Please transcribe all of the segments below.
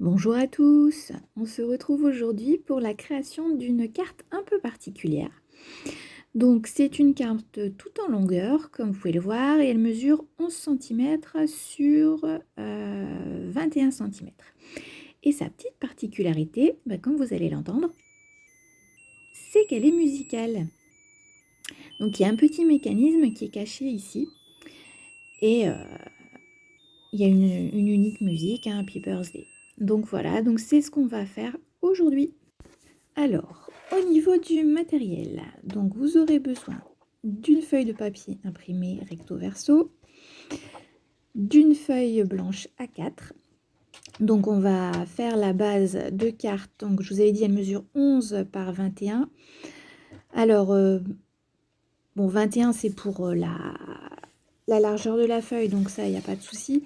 Bonjour à tous, on se retrouve aujourd'hui pour la création d'une carte un peu particulière. Donc c'est une carte tout en longueur, comme vous pouvez le voir, et elle mesure 11 cm sur 21 cm. Et sa petite particularité, comme vous allez l'entendre, c'est qu'elle est musicale. Donc il y a un petit mécanisme qui est caché ici, et il y a une unique musique, Happy Birthday. Donc voilà, donc c'est ce qu'on va faire aujourd'hui. Alors, au niveau du matériel, donc vous aurez besoin d'une feuille de papier imprimée recto verso, d'une feuille blanche A4. Donc on va faire la base de carte. Donc je vous avais dit elle mesure 11 par 21. Alors, bon 21 c'est pour la largeur de la feuille, donc ça il n'y a pas de souci.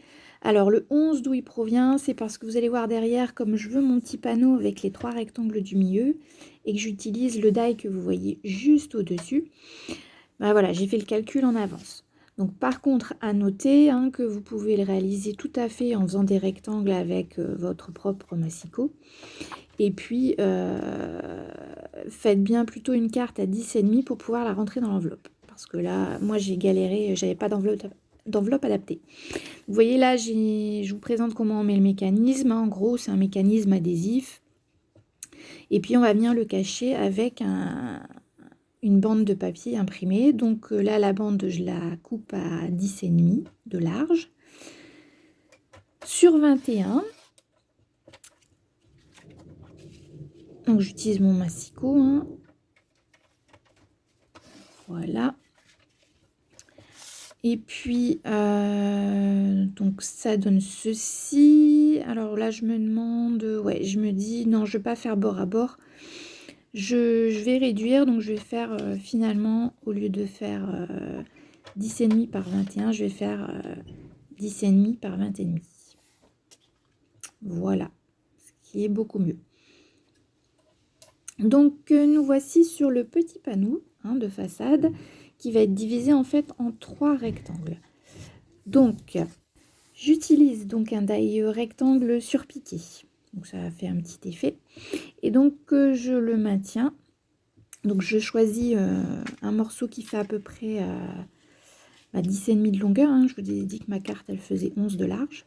Alors le 11 d'où il provient, c'est parce que vous allez voir derrière, comme je veux mon petit panneau avec les 3 rectangles du milieu et que j'utilise le die que vous voyez juste au-dessus, voilà, j'ai fait le calcul en avance. Donc par contre, à noter que vous pouvez le réaliser tout à fait en faisant des rectangles avec votre propre massicot. Et puis, faites bien plutôt une carte à 10,5 pour pouvoir la rentrer dans l'enveloppe. Parce que là, moi j'ai galéré, j'avais pas d'enveloppe adaptée. Vous voyez là, je vous présente comment on met le mécanisme. En gros, c'est un mécanisme adhésif. Et puis, on va venir le cacher avec une bande de papier imprimée. Donc là, la bande, je la coupe à 10,5 de large. Sur 21. Donc, j'utilise mon massicot. Voilà. Et puis, donc ça donne ceci. Alors là, je me demande, ouais, je me dis, non, je ne vais pas faire bord à bord. Je vais réduire, donc je vais faire finalement, au lieu de faire 10,5 par 21, je vais faire 10,5 par 20,5. Voilà, ce qui est beaucoup mieux. Donc, nous voici sur le petit panneau de façade qui va être divisé en fait en 3 rectangles. Donc, j'utilise donc un die rectangle surpiqué. Donc, ça fait un petit effet. Et donc, je le maintiens. Donc, je choisis un morceau qui fait à peu près 10,5 de longueur. Je vous ai dit que ma carte, elle faisait 11 de large.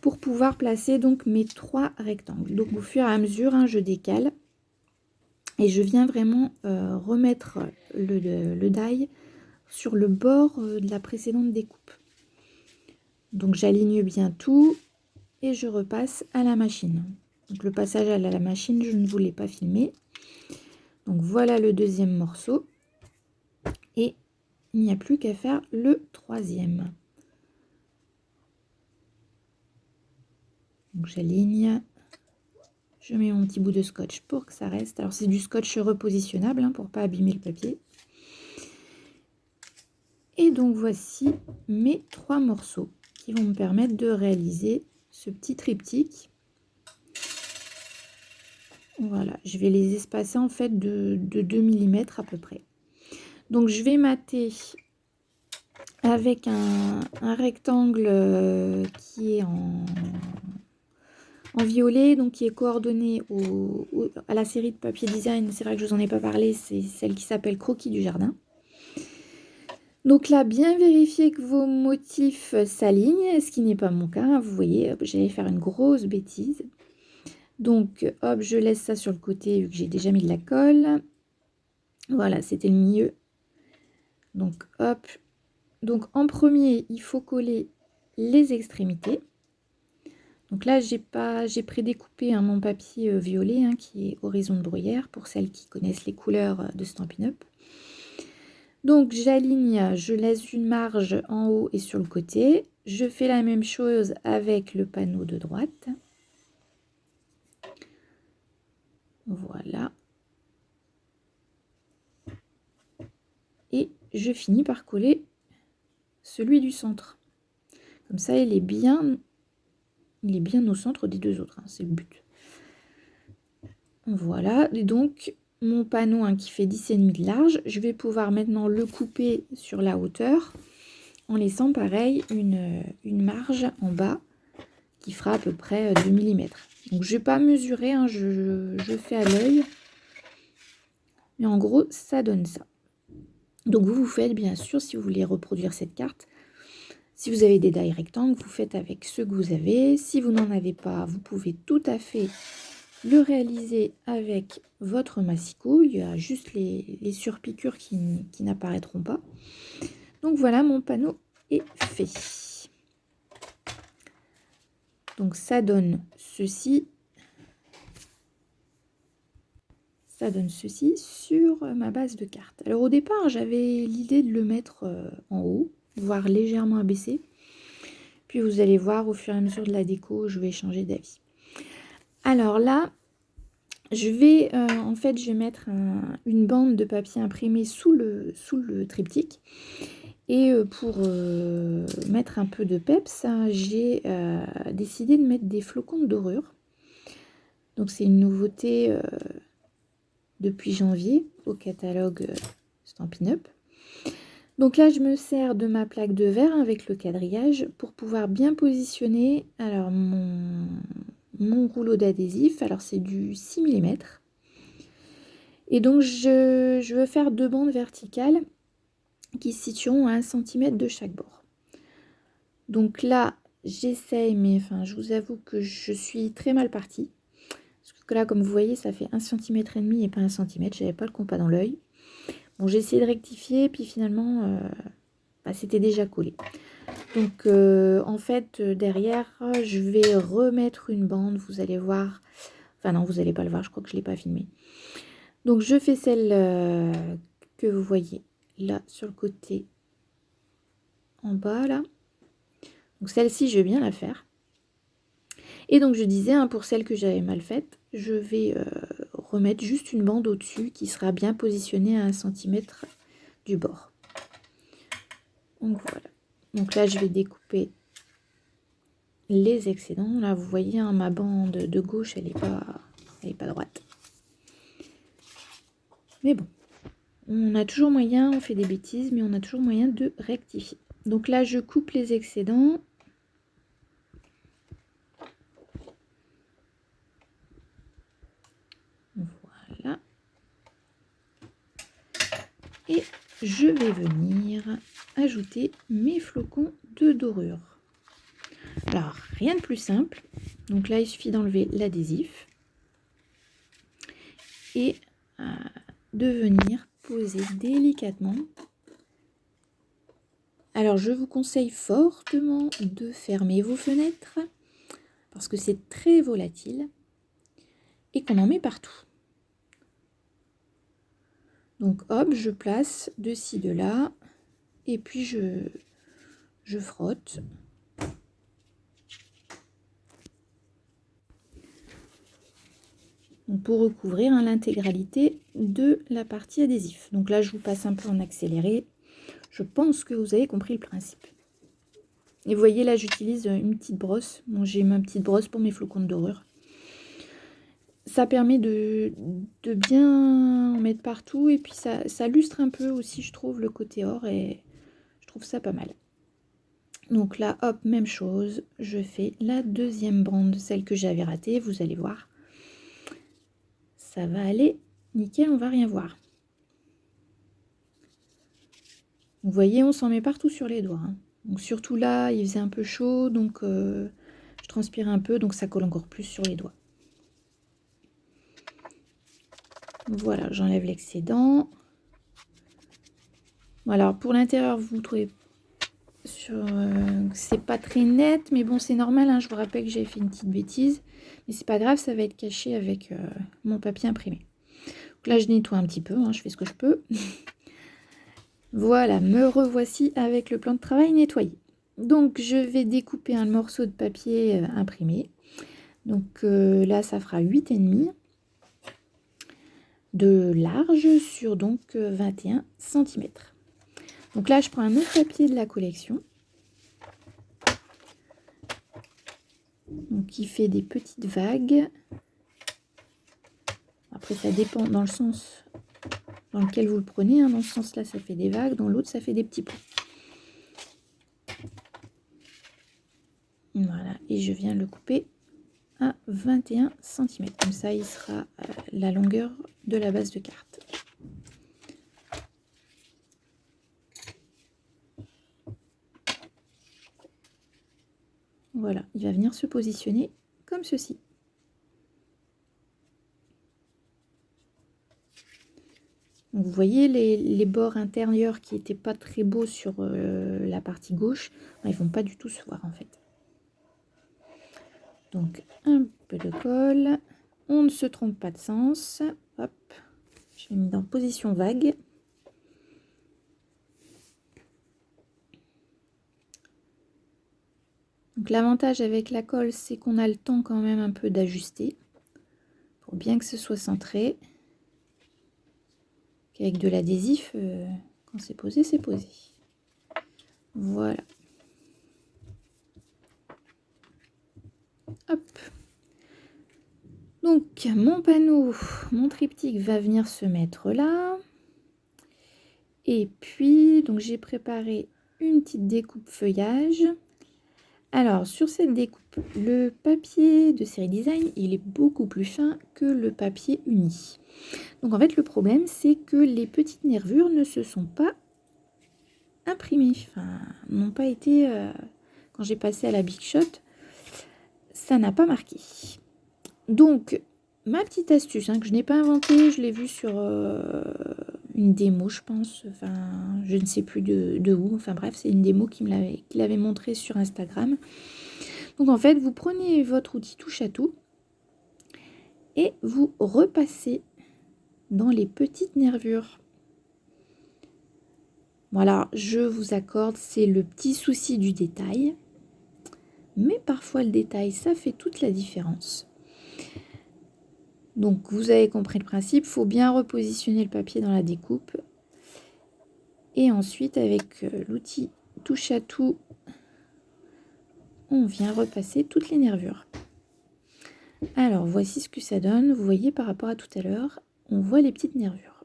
Pour pouvoir placer donc mes 3 rectangles. Donc, au fur et à mesure, je décale. Et je viens vraiment remettre le die sur le bord de la précédente découpe. Donc j'aligne bien tout et je repasse à la machine. Donc le passage à la machine, je ne voulais pas filmer. Donc voilà le deuxième morceau. Et il n'y a plus qu'à faire le troisième. Donc j'aligne. Je mets mon petit bout de scotch pour que ça reste. Alors c'est du scotch repositionnable pour ne pas abîmer le papier. Et donc voici mes 3 morceaux qui vont me permettre de réaliser ce petit triptyque. Voilà, je vais les espacer en fait de 2 mm à peu près. Donc je vais mater avec un rectangle qui est en violet, donc qui est coordonné à la série de papier design. C'est vrai que je vous en ai pas parlé, c'est celle qui s'appelle Croquis du jardin. Donc là, bien vérifier que vos motifs s'alignent, ce qui n'est pas mon cas. Vous voyez, j'allais faire une grosse bêtise. Donc, hop, je laisse ça sur le côté vu que j'ai déjà mis de la colle. Voilà, c'était le milieu. Donc, hop. Donc, en premier, il faut coller les extrémités. Donc là, j'ai prédécoupé mon papier violet qui est Horizon de Bruyère pour celles qui connaissent les couleurs de Stampin' Up. Donc j'aligne, je laisse une marge en haut et sur le côté. Je fais la même chose avec le panneau de droite. Voilà. Et je finis par coller celui du centre. Comme ça, il est bien au centre des deux autres. C'est le but. Voilà. Et donc, mon panneau qui fait 10,5 de large, je vais pouvoir maintenant le couper sur la hauteur en laissant pareil une marge en bas qui fera à peu près 2 mm. Donc je vais pas mesurer, hein, je fais à l'œil. Mais en gros, ça donne ça. Donc vous faites bien sûr, si vous voulez reproduire cette carte, si vous avez des die rectangles, vous faites avec ceux que vous avez. Si vous n'en avez pas, vous pouvez tout à fait le réaliser avec votre massicot. Il y a juste les surpiqûres qui n'apparaîtront pas. Donc voilà, mon panneau est fait. Donc ça donne ceci. Ça donne ceci sur ma base de cartes. Alors au départ, j'avais l'idée de le mettre en haut, voire légèrement abaissé. Puis vous allez voir, au fur et à mesure de la déco, je vais changer d'avis. Alors là, je vais en fait, je vais mettre une bande de papier imprimé sous le triptyque. Et pour mettre un peu de peps, j'ai décidé de mettre des flocons de dorure. Donc c'est une nouveauté depuis janvier au catalogue Stampin' Up. Donc là, je me sers de ma plaque de verre avec le quadrillage pour pouvoir bien positionner alors mon rouleau d'adhésif. Alors c'est du 6 mm. Et donc je veux faire 2 bandes verticales qui se situeront à 1 cm de chaque bord. Donc là, j'essaye, mais enfin, je vous avoue que je suis très mal partie. Parce que là, comme vous voyez, ça fait 1,5 cm et pas 1 cm. J'avais pas le compas dans l'œil. Bon, j'ai essayé de rectifier, puis finalement, c'était déjà collé. Donc, en fait, derrière, je vais remettre une bande. Vous allez voir. Enfin, non, vous n'allez pas le voir. Je crois que je ne l'ai pas filmé. Donc, je fais celle que vous voyez là, sur le côté en bas, là. Donc, celle-ci, je vais bien la faire. Et donc, je disais, hein, pour celle que j'avais mal faite, je vais remettre juste une bande au-dessus qui sera bien positionnée à 1 cm du bord. Donc, voilà. Donc là, je vais découper les excédents. Là, vous voyez, hein, ma bande de gauche, elle est pas droite. Mais bon, on a toujours moyen, on fait des bêtises, mais on a toujours moyen de rectifier. Donc là, je coupe les excédents. Voilà. Et je vais venir ajouter mes flocons de dorure. Alors, rien de plus simple. Donc là, il suffit d'enlever l'adhésif et de venir poser délicatement. Alors, je vous conseille fortement de fermer vos fenêtres parce que c'est très volatile et qu'on en met partout. Donc, hop, je place de ci, de là et puis je frotte. Donc, pour recouvrir l'intégralité de la partie adhésif. Donc là, je vous passe un peu en accéléré. Je pense que vous avez compris le principe. Et vous voyez, là, j'utilise une petite brosse. Bon, j'ai ma petite brosse pour mes flocons de dorure. Ça permet de bien en mettre partout. Et puis, ça lustre un peu aussi, je trouve, le côté or. Et je trouve ça pas mal. Donc là, hop, même chose. Je fais la deuxième bande, celle que j'avais ratée. Vous allez voir. Ça va aller nickel, on va rien voir. Vous voyez, on s'en met partout sur les doigts. Hein. Donc surtout là, il faisait un peu chaud, donc je transpirais un peu, donc ça colle encore plus sur les doigts. Voilà, j'enlève l'excédent. Alors pour l'intérieur, vous trouvez c'est pas très net, mais bon, c'est normal. Hein, je vous rappelle que j'ai fait une petite bêtise, mais c'est pas grave, ça va être caché avec mon papier imprimé. Donc là, je nettoie un petit peu, hein, je fais ce que je peux. Voilà, me revoici avec le plan de travail nettoyé. Donc, je vais découper un morceau de papier imprimé. Donc là, ça fera 8,5 de large sur donc 21 cm. Donc là, je prends un autre papier de la collection. Donc, qui fait des petites vagues. Après, ça dépend dans le sens dans lequel vous le prenez. Hein. Dans ce sens-là, ça fait des vagues. Dans l'autre, ça fait des petits points. Voilà. Et je viens le couper à 21 cm. Comme ça, il sera la longueur de la base de carte. Voilà, il va venir se positionner comme ceci. Donc, vous voyez les bords intérieurs qui n'étaient pas très beaux sur la partie gauche, ils ne vont pas du tout se voir en fait. Donc un peu de colle, on ne se trompe pas de sens. Hop, je l'ai mis dans position vague. Donc l'avantage avec la colle, c'est qu'on a le temps quand même un peu d'ajuster pour bien que ce soit centré. Avec de l'adhésif, quand c'est posé, c'est posé. Voilà. Hop. Donc mon panneau, mon triptyque va venir se mettre là. Et puis, donc j'ai préparé une petite découpe feuillage. Alors, sur cette découpe, le papier de série design, il est beaucoup plus fin que le papier uni. Donc en fait, le problème, c'est que les petites nervures ne se sont pas imprimées, enfin, n'ont pas été, quand j'ai passé à la Big Shot, ça n'a pas marqué. Donc, ma petite astuce, que je n'ai pas inventée, je l'ai vue sur une démo, je pense, enfin, je ne sais plus de où, enfin bref, c'est une démo qu'il avait montré sur Instagram. Donc en fait, vous prenez votre outil touche à tout et vous repassez dans les petites nervures. Voilà, je vous accorde, c'est le petit souci du détail. Mais parfois le détail, ça fait toute la différence. Donc vous avez compris le principe, il faut bien repositionner le papier dans la découpe. Et ensuite, avec l'outil touche à tout, on vient repasser toutes les nervures. Alors, voici ce que ça donne. Vous voyez, par rapport à tout à l'heure, on voit les petites nervures.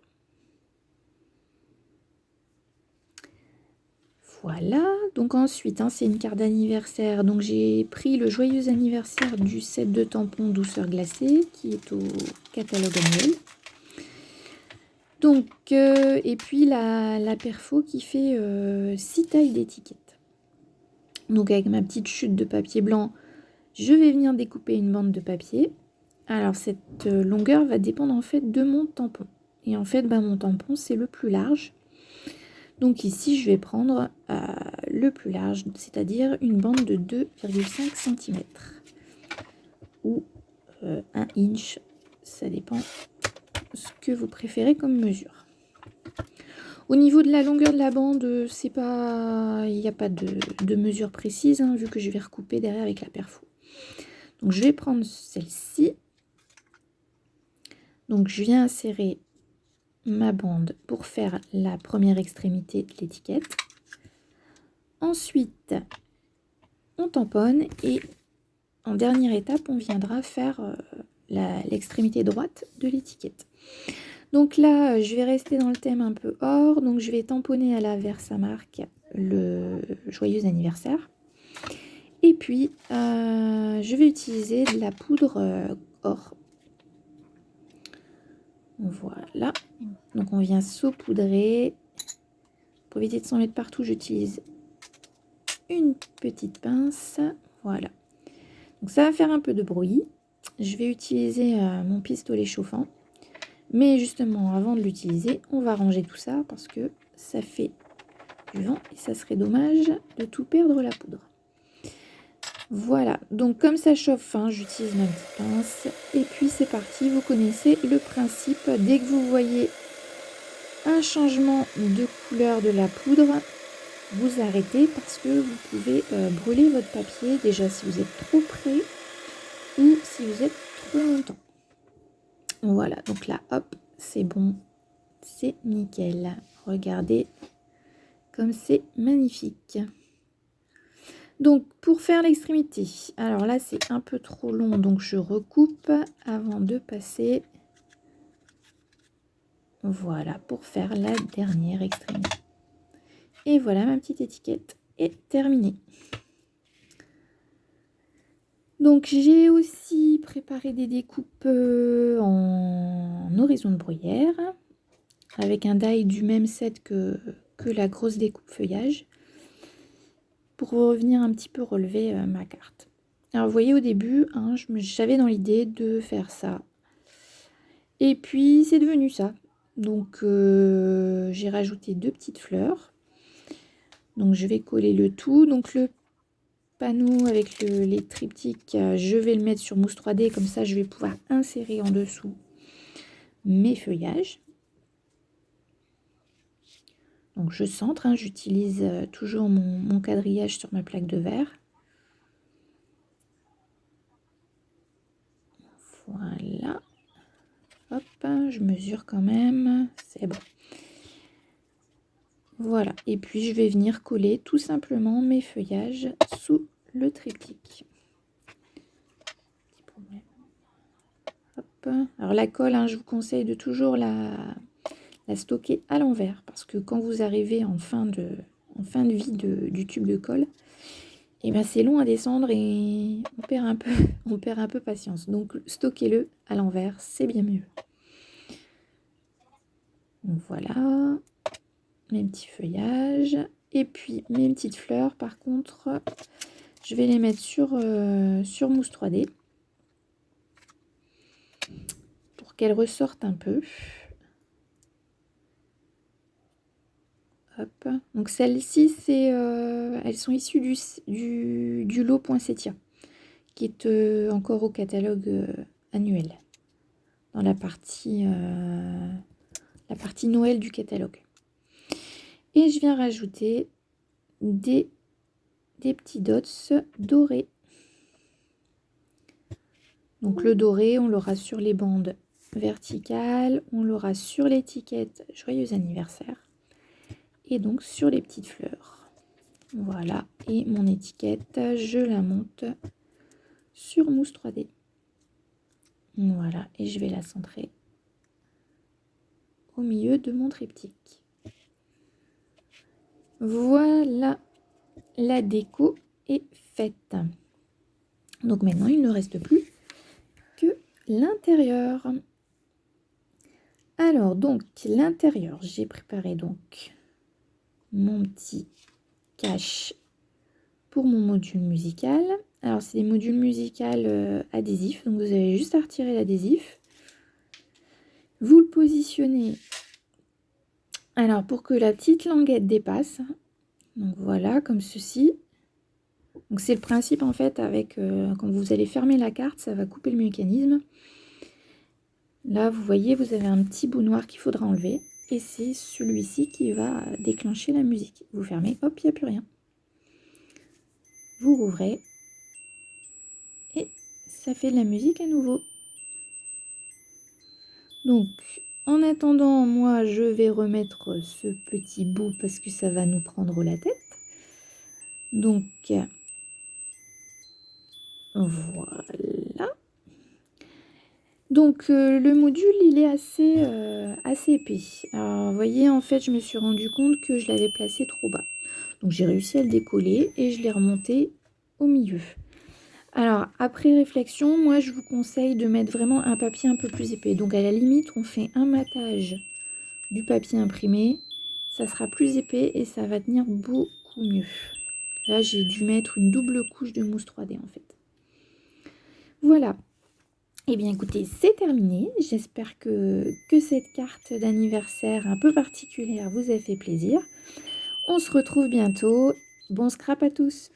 Voilà. Donc ensuite, c'est une carte d'anniversaire. Donc j'ai pris le joyeux anniversaire du set de tampons douceur glacée, qui est au catalogue annuel. Donc, et puis la perfo qui fait 6 tailles d'étiquettes. Donc avec ma petite chute de papier blanc, je vais venir découper une bande de papier. Alors cette longueur va dépendre en fait de mon tampon. Et en fait, mon tampon, c'est le plus large. Donc ici, je vais prendre le plus large, c'est-à-dire une bande de 2,5 cm. Ou 1 inch, ça dépend ce que vous préférez comme mesure. Au niveau de la longueur de la bande, c'est pas, il n'y a pas de mesure précise, vu que je vais recouper derrière avec la perfo. Donc je vais prendre celle-ci. Donc je viens insérer ma bande pour faire la première extrémité de l'étiquette. Ensuite, on tamponne et en dernière étape, on viendra faire l'extrémité droite de l'étiquette. Donc là, je vais rester dans le thème un peu or. Donc je vais tamponner à la Versamark le joyeux anniversaire. Et puis, je vais utiliser de la poudre or. Voilà. Donc on vient saupoudrer. Pour éviter de s'en mettre partout, j'utilise une petite pince. Voilà. Donc ça va faire un peu de bruit. Je vais utiliser mon pistolet chauffant. Mais justement, avant de l'utiliser, on va ranger tout ça parce que ça fait du vent et ça serait dommage de tout perdre la poudre. Voilà, donc comme ça chauffe, j'utilise ma petite pince. Et puis c'est parti, vous connaissez le principe. Dès que vous voyez un changement de couleur de la poudre, vous arrêtez parce que vous pouvez brûler votre papier, déjà si vous êtes trop près ou si vous êtes trop longtemps. Voilà, donc là, hop, c'est bon, c'est nickel. Regardez comme c'est magnifique. Donc, pour faire l'extrémité, alors là, c'est un peu trop long, donc je recoupe avant de passer. Voilà, pour faire la dernière extrémité. Et voilà, ma petite étiquette est terminée. Donc j'ai aussi préparé des découpes en horizon de bruyère avec un die du même set que la grosse découpe feuillage pour revenir un petit peu relever ma carte. Alors vous voyez au début, hein, j'avais dans l'idée de faire ça. Et puis c'est devenu ça. Donc j'ai rajouté 2 petites fleurs. Donc je vais coller le tout. Donc le panneau avec les triptyques, je vais le mettre sur mousse 3D, comme ça je vais pouvoir insérer en dessous mes feuillages. Donc je centre, hein, j'utilise toujours mon quadrillage sur ma plaque de verre. Voilà. Hop, je mesure quand même, c'est bon. Voilà, et puis je vais venir coller tout simplement mes feuillages sous le triptyque. Hop. Alors la colle, hein, je vous conseille de toujours la stocker à l'envers, parce que quand vous arrivez en fin de vie du tube de colle, et ben c'est long à descendre et on perd un peu patience. Donc stockez-le à l'envers, c'est bien mieux. Donc voilà, mes petits feuillages. Et puis mes petites fleurs, par contre, je vais les mettre sur mousse 3D pour qu'elles ressortent un peu. Hop. Donc celles-ci, elles sont issues du lot Poinsettia, qui est encore au catalogue annuel, dans la partie Noël du catalogue. Et je viens rajouter des petits dots dorés. Donc le doré, on l'aura sur les bandes verticales, on l'aura sur l'étiquette Joyeux anniversaire et donc sur les petites fleurs. Voilà, et mon étiquette, je la monte sur mousse 3D. Voilà, et je vais la centrer au milieu de mon triptyque. Voilà, la déco est faite. Donc maintenant, il ne reste plus que l'intérieur. Alors, donc, l'intérieur, j'ai préparé donc mon petit cache pour mon module musical. Alors, c'est des modules musicaux adhésifs, donc vous avez juste à retirer l'adhésif. Vous le positionnez, alors pour que la petite languette dépasse, donc voilà, comme ceci. Donc c'est le principe en fait avec, quand vous allez fermer la carte, ça va couper le mécanisme. Là, vous voyez, vous avez un petit bout noir qu'il faudra enlever. Et c'est celui-ci qui va déclencher la musique. Vous fermez, hop, il n'y a plus rien. Vous rouvrez. Et ça fait de la musique à nouveau. Donc, en attendant, moi, je vais remettre ce petit bout parce que ça va nous prendre la tête. Donc, voilà. Donc le module il est assez épais. Alors vous voyez en fait je me suis rendu compte que je l'avais placé trop bas. Donc j'ai réussi à le décoller et je l'ai remonté au milieu. Alors après réflexion, moi je vous conseille de mettre vraiment un papier un peu plus épais. Donc à la limite on fait un matage du papier imprimé. Ça sera plus épais et ça va tenir beaucoup mieux. Là j'ai dû mettre une double couche de mousse 3D en fait. Voilà. Eh bien écoutez, c'est terminé. J'espère que cette carte d'anniversaire un peu particulière vous a fait plaisir. On se retrouve bientôt. Bon scrap à tous!